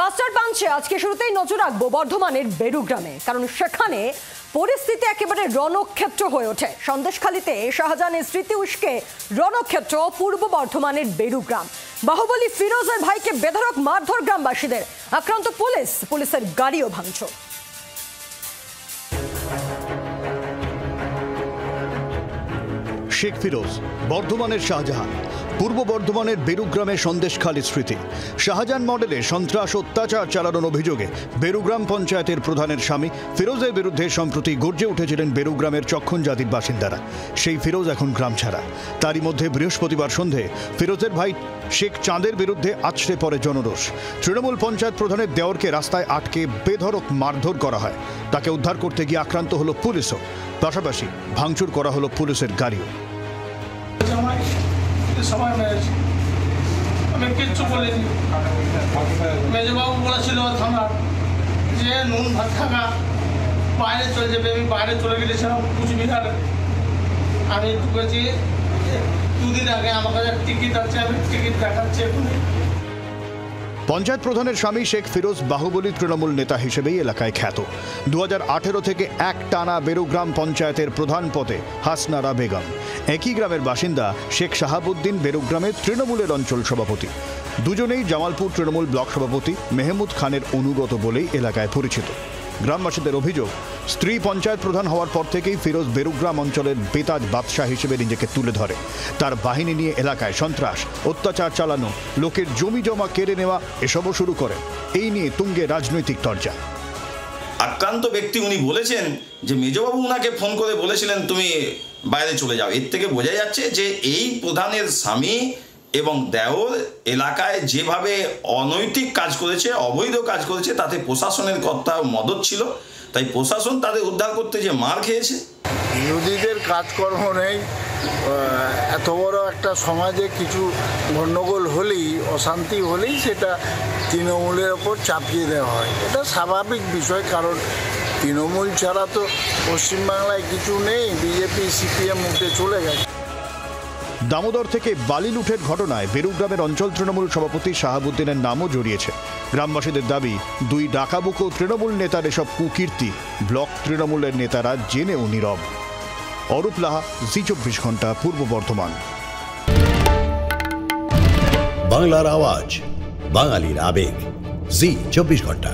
Master পাঞ্চে আজকে শুরুতেই নজর রাখবো বর্ধমানের বেরুগ্রামে, কারণ সেখানে পরিস্থিতি একেবারে রণক্ষেত্র হয়ে ওঠে। সন্দেশখালীতে শাহজাহানের স্মৃতি উস্কে রণক্ষেত্র পূর্ব বর্ধমানের বেরুগ্রাম। বাহুবলী ফিরোজের ভাইকে বেধড়ক মারধর গ্রামবাসীদের, আক্রান্ত পুলিশের গাড়িও ভাঙচুর। শেখ ফিরোজ, বর্ধমানের শাহজাহান, পূর্ব বর্ধমানের বেরুগ্রামে সন্দেশখালী স্মৃতি। শাহজাহান মডেলে সন্ত্রাস অত্যাচার চালানোর অভিযোগে বেরুগ্রাম পঞ্চায়েতের প্রধানের স্বামী ফিরোজের বিরুদ্ধে সম্প্রতি গর্জে উঠেছিলেন বেরুগ্রামের চক্ষণ জাতির বাসিন্দারা। সেই ফিরোজ এখন গ্রাম ছাড়া। তারই মধ্যে বৃহস্পতিবার সন্ধে ফিরোজের ভাই শেখ চাঁদের বিরুদ্ধে আছড়ে পড়ে জনরোষ। তৃণমূল পঞ্চায়েত প্রধানের দেওরকে রাস্তায় আটকে বেধড়ক মারধর করা হয়। তাকে উদ্ধার করতে গিয়ে আক্রান্ত হলো পুলিশও। পাশাপাশি ভাঙচুর করা হলো পুলিশের গাড়িও। সময় মেরেছি, আমি কিচ্ছু বলিনি। মেজবাবু বলেছিল থানার যে নুন ভাত থাকা বাইরে চলে যাবে। আমি বাইরে চলে গেছিলাম কুচবিহার। আমি বলছি দুদিন আগে আমার কাছে টিকিট আছে, আমি টিকিট দেখাচ্ছি এখন। পঞ্চায়েত প্রধানের স্বামী শেখ ফিরোজ বাহুবলী তৃণমূল নেতা হিসেবেই এলাকায় খ্যাত। 2018 থেকে এক টানা বেরুগ্রাম পঞ্চায়েতের প্রধান পদে হাসনারা বেগম। একই গ্রামের বাসিন্দা শেখ শাহাবুদ্দিন বেরুগ্রামের তৃণমূলের অঞ্চল সভাপতি। দুজনেই জামালপুর তৃণমূল ব্লক সভাপতি মেহমুদ খানের অনুগত বলেই এলাকায় পরিচিত। গ্রামবাসীদের অভিযোগ, স্ত্রী পঞ্চায়েত প্রধান হওয়ার পর থেকেই ফিরোজ বেরুগ্রাম অঞ্চলের বেতাজ বাদশাহ হিসেবে নিজেকে তুলে ধরে। তার বাহিনী নিয়ে এলাকায় সন্ত্রাস, অত্যাচার চালানো, লোকের জমি জমা কেড়ে নেওয়া এসবও শুরু করে। এই নিয়ে তুঙ্গে রাজনৈতিক চর্চা। আক্রান্ত ব্যক্তি উনি বলেছেন যে মেজবাবু উনাকে ফোন করে বলেছিলেন তুমি বাইরে চলে যাও। এর থেকে বোঝা যাচ্ছে যে এই প্রধানের স্বামী এবং দেওর এলাকায় যেভাবে অনৈতিক কাজ করেছে, অবৈধ কাজ করেছে, তাতে প্রশাসনের কর্তা মদত ছিল। তাই প্রশাসন তাদের উদ্ধার করতে যে মার খেয়েছে। বিরোধীদের কাজকর্ম নেই। এত বড় একটা সমাজে কিছু গণ্ডগোল হলেই, অশান্তি হলেই সেটা তৃণমূলের ওপর চাপিয়ে দেওয়া হয়। এটা স্বাভাবিক বিষয়, কারণ তৃণমূল ছাড়া তো পশ্চিমবাংলায় কিছু নেই। বিজেপি সিপিএম উঠে চলে গেছে। দামোদর থেকে বালি লুঠের ঘটনায় বেরুগ্রামের অঞ্চল তৃণমূল সভাপতি শাহাবুদ্দিনের নামও জড়িয়েছে। গ্রামবাসীদের দাবি, দুই ডাকাবুকো তৃণমূল নেতার এসব কুকীর্তি ব্লক তৃণমূলের নেতারা জেনেও নীরব। অরূপ লাহা, জি24 ঘন্টা, পূর্ব বর্ধমান। বাংলার আওয়াজ, বাঙালির আবেগ, জি24 ঘন্টা।